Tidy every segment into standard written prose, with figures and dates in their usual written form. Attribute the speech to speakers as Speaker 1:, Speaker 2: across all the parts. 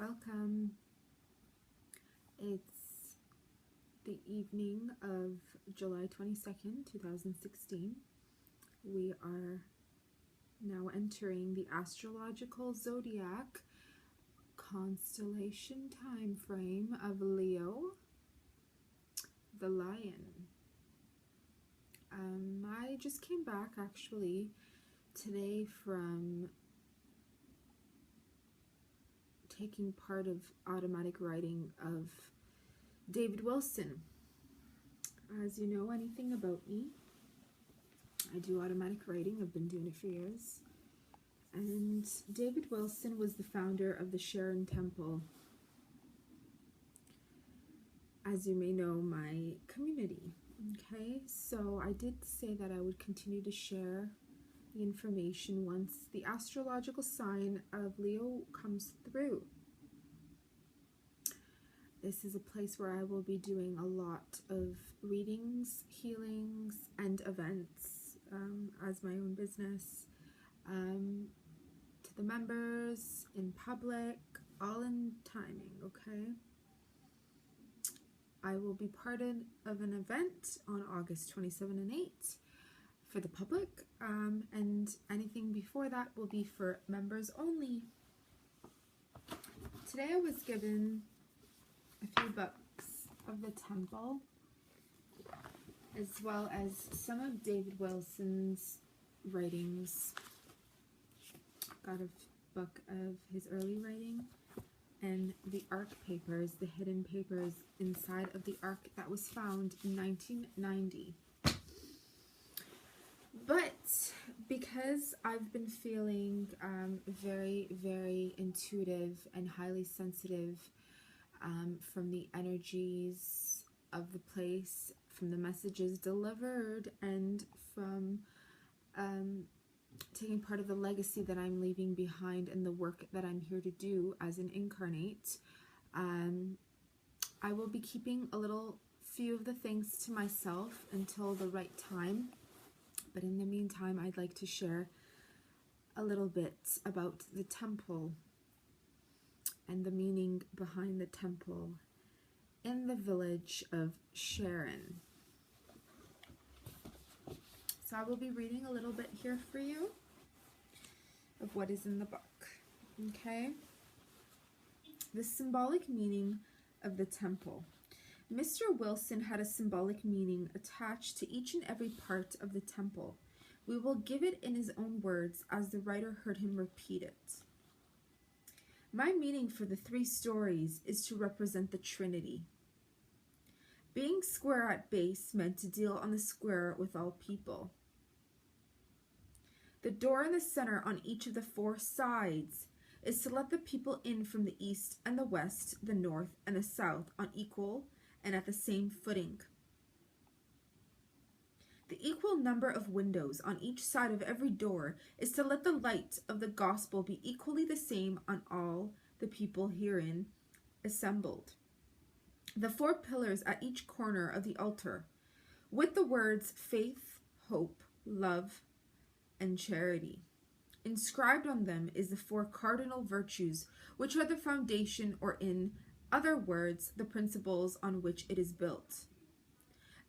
Speaker 1: Welcome. It's the evening of July 22nd, 2016. We are now entering the astrological zodiac constellation time frame of Leo, the lion. I just came back actually today from taking part of automatic writing of David Willson. As you know anything about me, I do automatic writing. I've been doing it for years. And David Willson was the founder of the Sharon Temple, as you may know, my community. Okay, so I did say that I would continue to share the information once the astrological sign of Leo comes through. This is a place where I will be doing a lot of readings, healings, and events as my own business, to the members, in public, all in timing, okay? I will be part of an event on August 27 and 8 for the public, and anything before that will be for members only. Today I was given a few books of the temple, as well as some of David Wilson's writings. Got a book of his early writing and the Ark papers, the hidden papers inside of the Ark that was found in 1990. But because I've been feeling very, very intuitive and highly sensitive from the energies of the place, from the messages delivered, and from taking part of the legacy that I'm leaving behind and the work that I'm here to do as an incarnate, I will be keeping a little few of the things to myself until the right time. But in the meantime, I'd like to share a little bit about the temple and the meaning behind the temple in the village of Sharon. So I will be reading a little bit here for you of what is in the book. Okay? The symbolic meaning of the temple. Mr. Willson had a symbolic meaning attached to each and every part of the temple. We will give it in his own words as the writer heard him repeat it. My meaning for the 3 stories is to represent the Trinity. Being square at base meant to deal on the square with all people. The door in the center on each of the 4 sides is to let the people in from the east and the west, the north and the south on equal and at the same footing. The equal number of windows on each side of every door is to let the light of the gospel be equally the same on all the people herein assembled. The 4 pillars at each corner of the altar, with the words faith, hope, love, and charity. Inscribed on them is the 4 cardinal virtues, which are the foundation, or in other words, the principles on which it is built.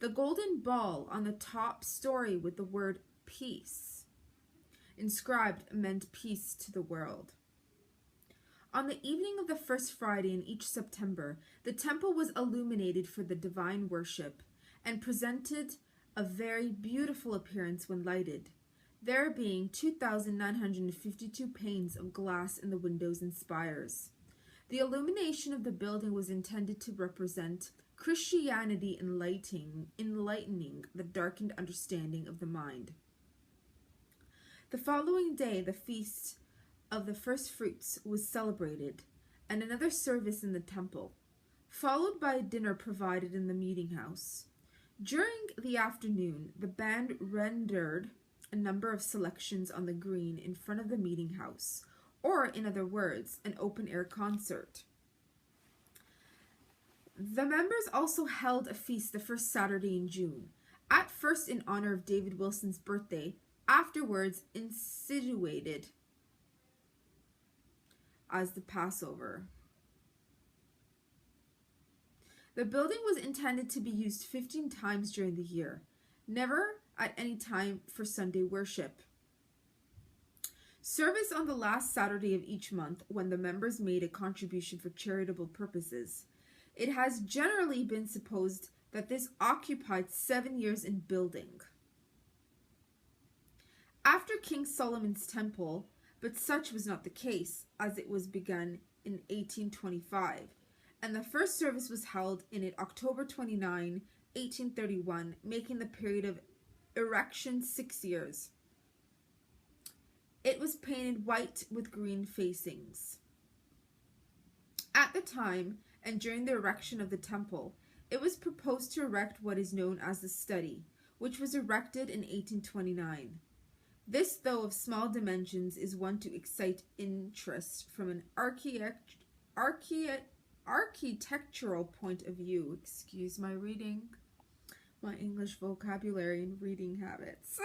Speaker 1: The golden ball on the top story with the word peace inscribed meant peace to the world. On the evening of the first Friday in each September, the temple was illuminated for the divine worship and presented a very beautiful appearance when lighted, there being 2,952 panes of glass in the windows and spires. The illumination of the building was intended to represent Christianity enlightening the darkened understanding of the mind. The following day, the feast of the first fruits was celebrated, and another service in the temple, followed by a dinner provided in the meeting house. During the afternoon, the band rendered a number of selections on the green in front of the meeting house, or in other words, an open-air concert. The members also held a feast the first Saturday in June, at first in honor of David Wilson's birthday, afterwards instituted as the Passover. The building was intended to be used 15 times during the year, never at any time for Sunday worship. Service on the last Saturday of each month when the members made a contribution for charitable purposes. It has generally been supposed that this occupied 7 years in building. After King Solomon's temple, but such was not the case, as it was begun in 1825, and the first service was held in it October 29, 1831, making the period of erection 6 years. It was painted white with green facings. At the time, and during the erection of the temple, it was proposed to erect what is known as the study, which was erected in 1829. This, though of small dimensions, is one to excite interest from an architectural point of view. Excuse my English vocabulary and reading habits.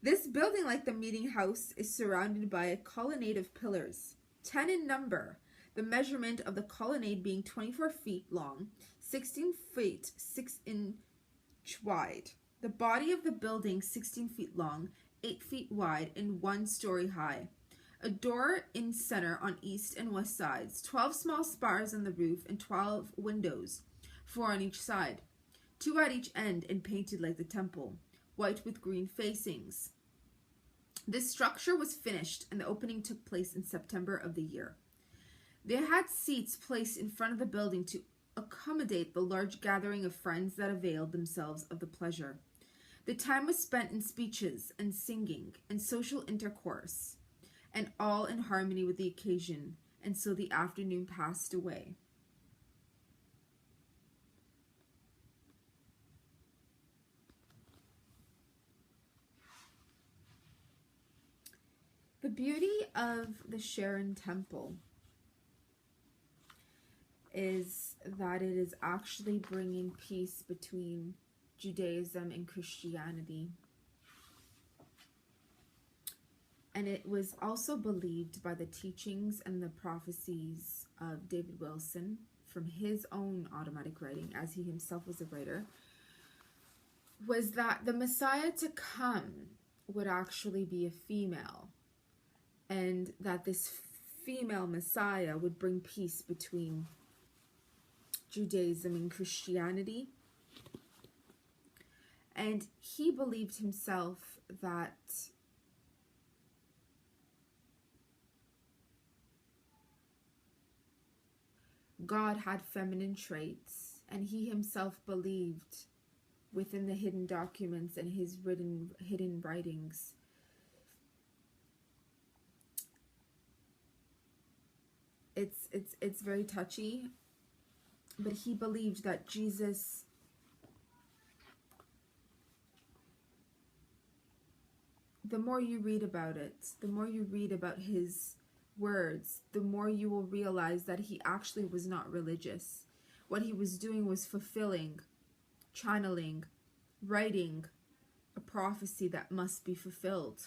Speaker 1: This building, like the meeting house, is surrounded by a colonnade of pillars, 10 in number, the measurement of the colonnade being 24 feet long, 16 feet 6 inch wide. The body of the building 16 feet long, 8 feet wide, and 1 story high. A door in center on east and west sides, 12 small spars on the roof, and 12 windows, 4 on each side, 2 at each end, and painted like the temple, white with green facings. This structure was finished, and the opening took place in September of the year. They had seats placed in front of the building to accommodate the large gathering of friends that availed themselves of the pleasure. The time was spent in speeches and singing and social intercourse, and all in harmony with the occasion, and so the afternoon passed away. The beauty of the Sharon temple is that it is actually bringing peace between Judaism and Christianity. And it was also believed by the teachings and the prophecies of David Willson from his own automatic writing, as he himself was a writer, was that the Messiah to come would actually be a female, and that this female Messiah would bring peace between Judaism and Christianity. And he believed himself that God had feminine traits, and he himself believed within the hidden documents and his hidden writings it's very touchy, but he believed that Jesus the more you read about it, the more you read about his words, the more you will realize that he actually was not religious. What he was doing was fulfilling, channeling, writing a prophecy that must be fulfilled.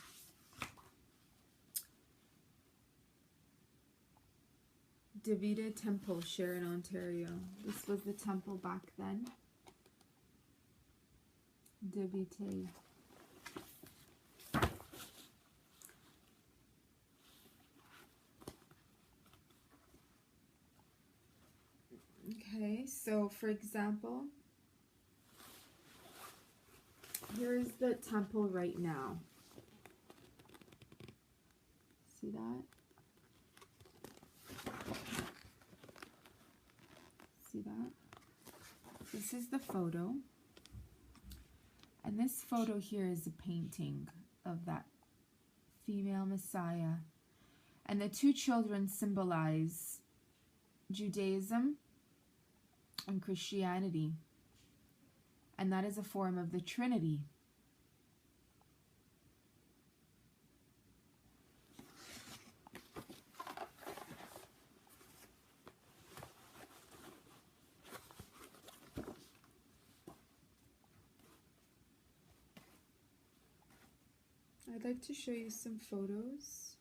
Speaker 1: Davida Temple, Sharon, Ontario. This was the temple back then. Davide. Okay, so for example, here's the temple right now. See that? See that? This is the photo. And this photo here is a painting of that female Messiah. And the two children symbolize Judaism and Christianity. And that is a form of the Trinity. I'd like to show you some photos.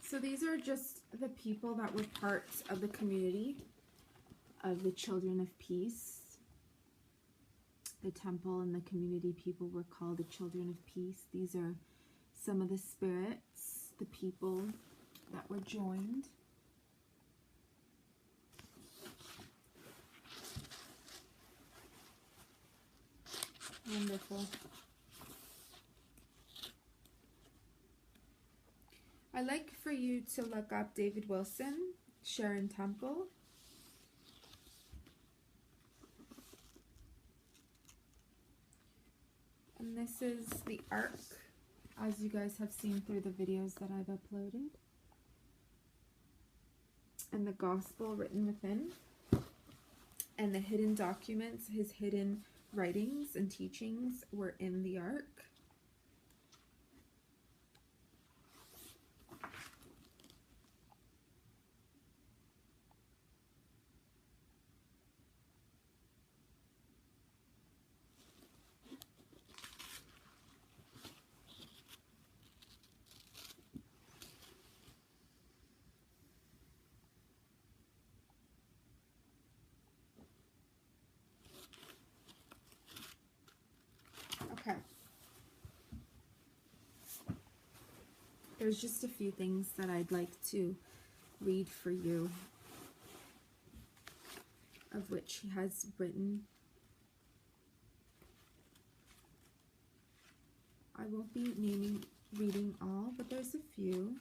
Speaker 1: So these are just the people that were parts of the community of the Children of Peace. The temple and the community people were called the Children of Peace. These are some of the spirits, the people that were joined. Wonderful. I'd like for you to look up David Willson, Sharon Temple. And this is the Ark, as you guys have seen through the videos that I've uploaded. And the gospel written within. And the hidden documents, his hidden writings and teachings were in the Ark. Okay. There's just a few things that I'd like to read for you, of which he has written. I won't be reading all, but there's a few.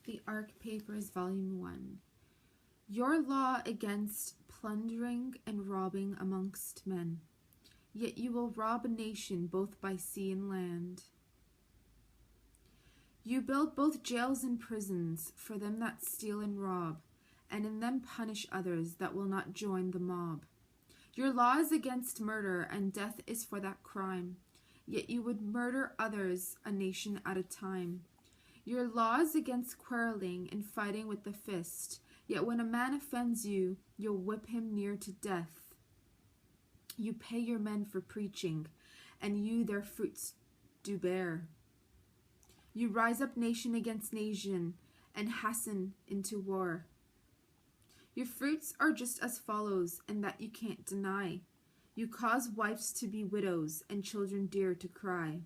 Speaker 1: The Ark Papers, Volume 1. Your law against plundering and robbing amongst men, yet you will rob a nation both by sea and land. You build both jails and prisons for them that steal and rob, and in them punish others that will not join the mob. Your law is against murder, and death is for that crime, yet you would murder others, a nation at a time. Your law is against quarreling and fighting with the fist, yet when a man offends you, you'll whip him near to death. You pay your men for preaching, and you their fruits do bear. You rise up nation against nation, and hasten into war. Your fruits are just as follows, and that you can't deny. You cause wives to be widows, and children dear to cry.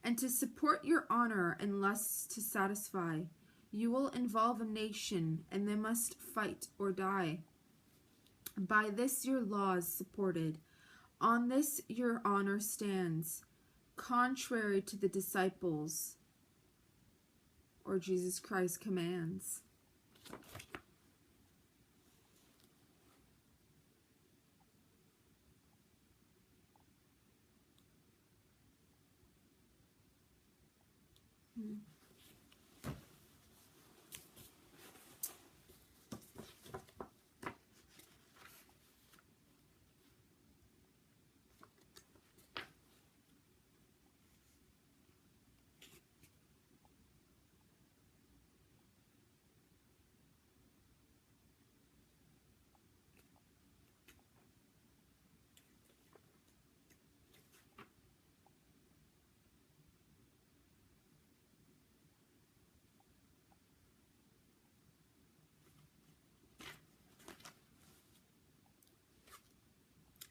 Speaker 1: And to support your honor and lusts to satisfy, you will involve a nation, and they must fight or die. By this your law is supported. On this your honor stands, contrary to the disciples or Jesus Christ's commands.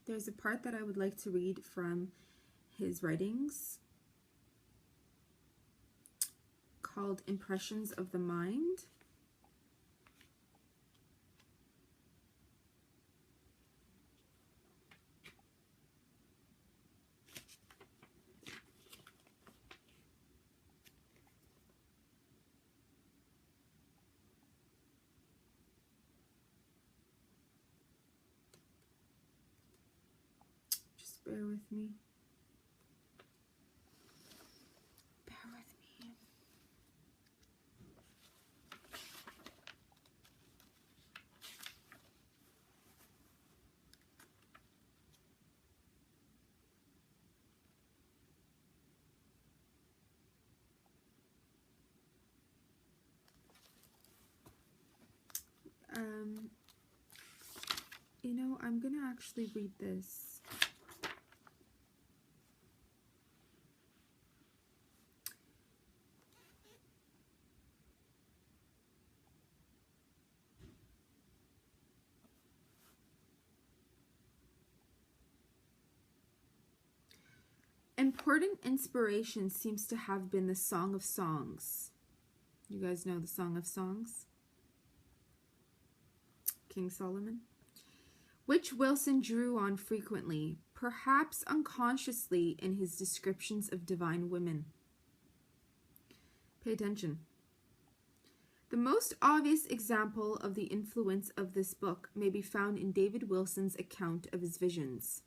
Speaker 1: There's a part that I would like to read from his writings called Impressions of the Mind. Bear with me. Bear with me. You know, I'm gonna actually read this. important inspiration seems to have been the Song of Songs. You guys know the Song of Songs? King Solomon, which Willson drew on frequently, perhaps unconsciously, in his descriptions of divine women. Pay attention. The most obvious example of the influence of this book may be found in David Willson's account of his visions.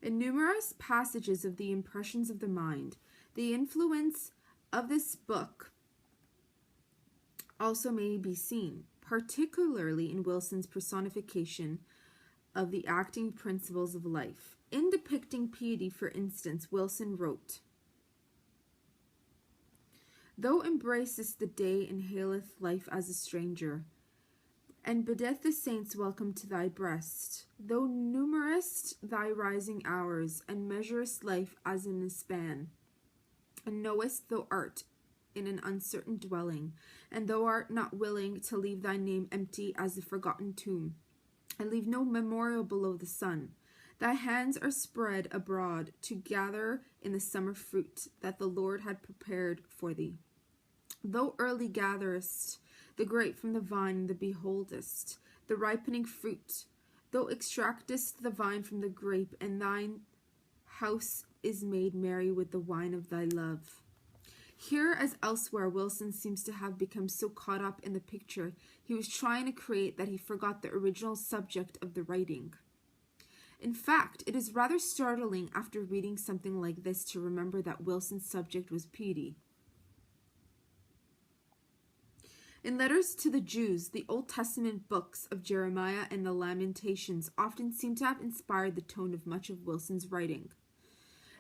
Speaker 1: In numerous passages of the Impressions of the Mind, the influence of this book also may be seen, particularly in Willson's personification of the acting principles of life. In depicting piety, for instance, Willson wrote, "Thou embracest the day and haileth life as a stranger, and biddeth the saints welcome to thy breast. Thou numerest thy rising hours, and measurest life as in a span, and knowest thou art in an uncertain dwelling, and thou art not willing to leave thy name empty as a forgotten tomb, and leave no memorial below the sun. Thy hands are spread abroad to gather in the summer fruit that the Lord had prepared for thee. Thou early gatherest the grape from the vine, and the beholdest the ripening fruit. Thou extractest the vine from the grape, and thine house is made merry with the wine of thy love." Here, as elsewhere, Willson seems to have become so caught up in the picture he was trying to create that he forgot the original subject of the writing. In fact, it is rather startling after reading something like this to remember that Willson's subject was piety. In letters to the Jews, the Old Testament books of Jeremiah and the Lamentations often seem to have inspired the tone of much of Willson's writing.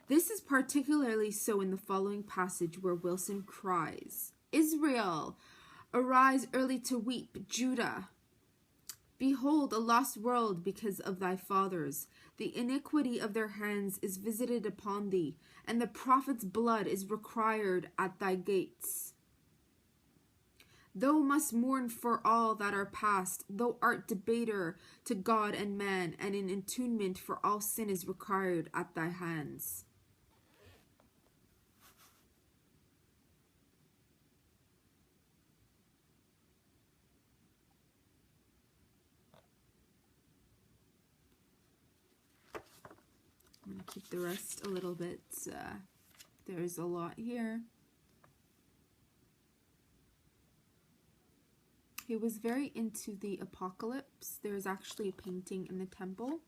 Speaker 1: This is particularly so in the following passage, where Willson cries, "Israel, arise early to weep, Judah. Behold, a lost world because of thy fathers. The iniquity of their hands is visited upon thee, and the prophet's blood is required at thy gates. Thou must mourn for all that are past. Thou art debater to God and man, and in atonement for all sin is required at thy hands." I'm going to keep the rest a little bit. There's a lot here. He was very into the apocalypse. There's actually a painting in the temple.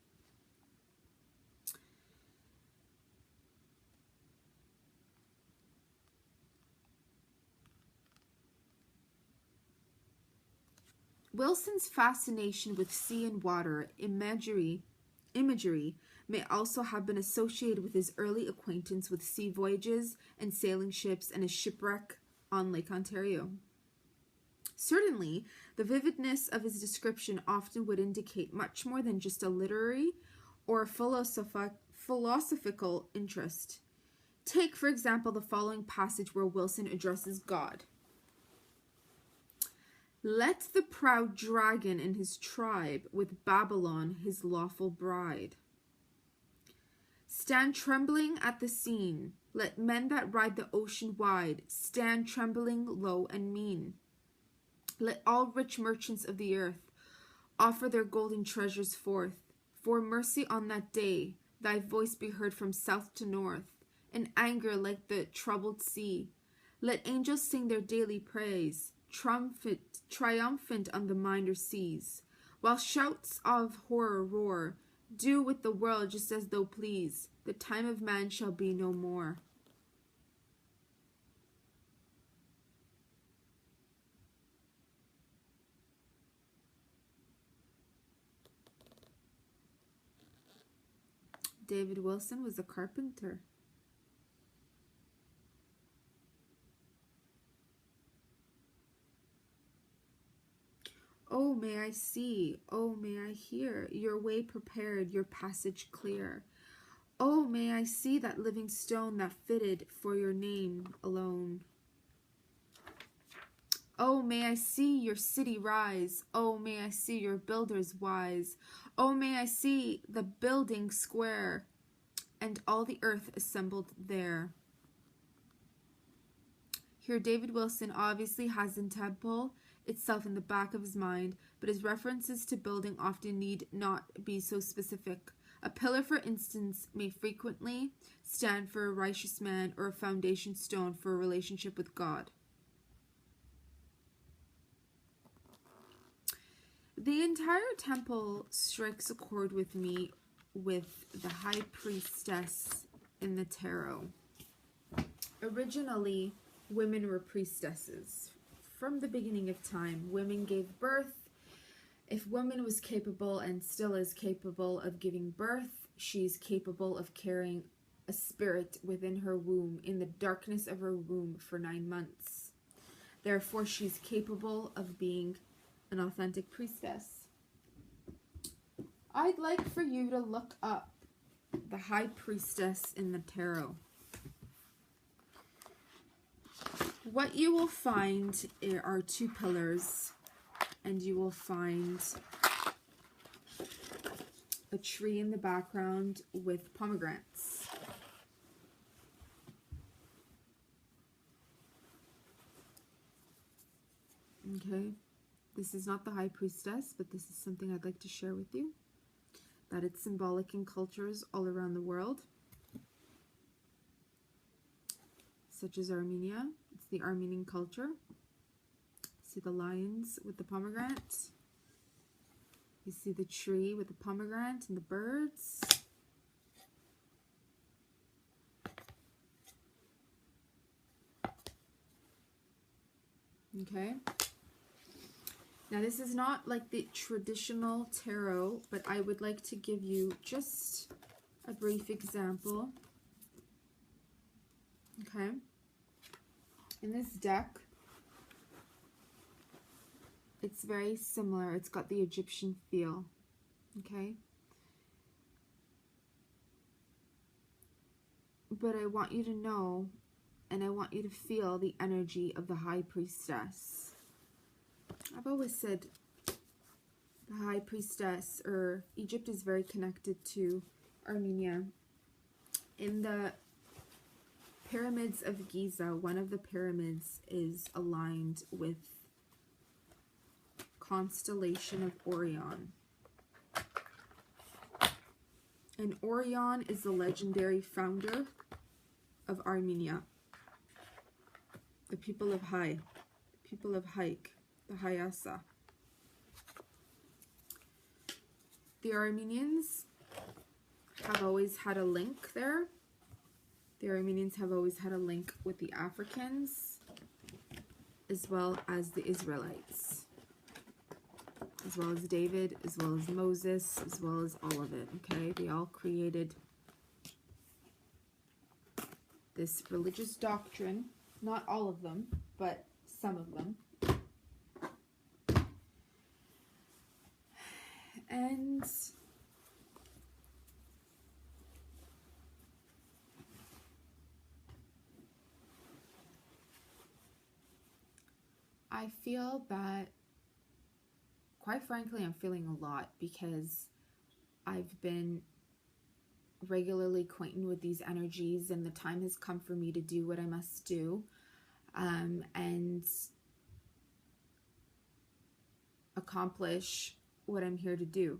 Speaker 1: Willson's fascination with sea and water imagery may also have been associated with his early acquaintance with sea voyages and sailing ships and his shipwreck on Lake Ontario. Certainly, the vividness of his description often would indicate much more than just a literary or philosophical interest. Take, for example, the following passage where Willson addresses God. "Let the proud dragon and his tribe, with Babylon his lawful bride, stand trembling at the scene. Let men that ride the ocean wide stand trembling low and mean. Let all rich merchants of the earth offer their golden treasures forth. For mercy on that day, thy voice be heard from south to north, in anger like the troubled sea. Let angels sing their daily praise, triumphant on the minor seas, while shouts of horror roar. Do with the world just as thou please. The time of man shall be no more." David Willson was a carpenter. "Oh, may I see, oh, may I hear, your way prepared, your passage clear. Oh, may I see that living stone that fitted for your name alone. Oh, may I see your city rise. Oh, may I see your builders wise. Oh, may I see the building square. and all the earth assembled there. Here, David Willson obviously has the temple itself in the back of his mind, but his references to building often need not be so specific. A pillar, for instance, may frequently stand for a righteous man or a foundation stone for a relationship with God. The entire temple strikes a chord with me with the high priestess in the tarot. Originally, women were priestesses. From the beginning of time, women gave birth. If woman was capable and still is capable of giving birth, she's capable of carrying a spirit within her womb, in the darkness of her womb for 9 months. Therefore, she's capable of being an authentic priestess. I'd like for you to look up the high priestess in the tarot. What you will find are 2 pillars, and you will find a tree in the background with pomegranates. Okay, this is not the high priestess, but this is something I'd like to share with you, that it's symbolic in cultures all around the world, such as Armenia. It's the Armenian culture. See the lions with the pomegranate. You see the tree with the pomegranate and the birds. Okay. Now this is not like the traditional tarot, but I would like to give you just a brief example. Okay. In this deck, it's very similar. It's got the Egyptian feel. Okay. But I want you to know, and I want you to feel the energy of the high priestess. I've always said the high priestess, or Egypt, is very connected to Armenia. In the pyramids of Giza, one of the pyramids is aligned with constellation of Orion. And Orion is the legendary founder of Armenia. The people of Hai, the people of Haik, the Hayasa. The Armenians have always had a link there. The Armenians have always had a link with the Africans, as well as the Israelites, as well as David, as well as Moses, as well as all of it, okay? They all created this religious doctrine, not all of them, but some of them. And I feel that, quite frankly, I'm feeling a lot, because I've been regularly acquainted with these energies, and the time has come for me to do what I must do, and accomplish what I'm here to do.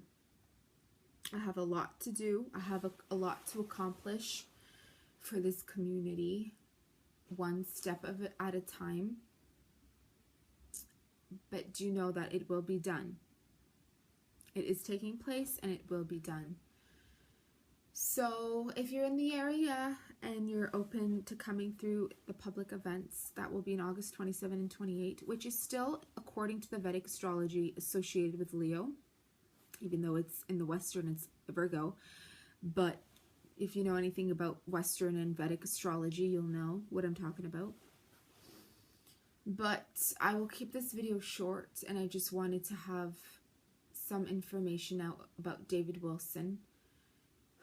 Speaker 1: I have a lot to do. I have a lot to accomplish for this community, one step of it at a time. But do know that it will be done. It is taking place, and it will be done. So if you're in the area and you're open to coming through the public events, that will be in August 27 and 28, which is still, according to the Vedic astrology, associated with Leo, even though it's in the Western, it's Virgo. But if you know anything about Western and Vedic astrology, you'll know what I'm talking about. But I will keep this video short, and I just wanted to have some information out about David Willson,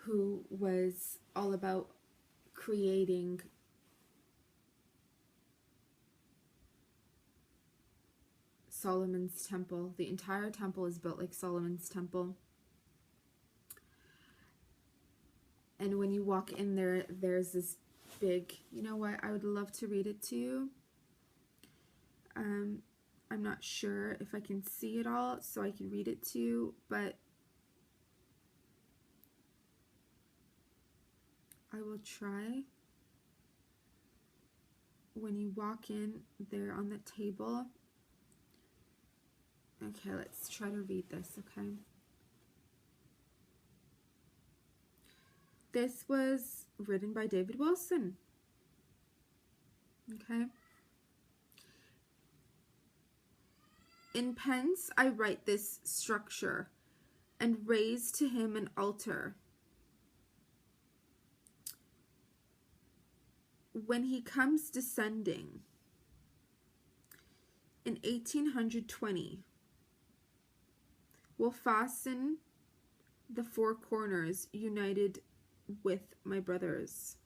Speaker 1: who was all about creating Solomon's temple. The entire temple is built like Solomon's temple. And when you walk in there, there's this big, you know what, I would love to read it to you. I'm not sure if I can see it all, so I can read it to you, but I will try. When you walk in there on the table, okay, let's try to read this, okay? This was written by David Willson, okay? In pens I write this structure, and raise to him an altar. When he comes descending in 1820, will fasten the four corners united with my brothers.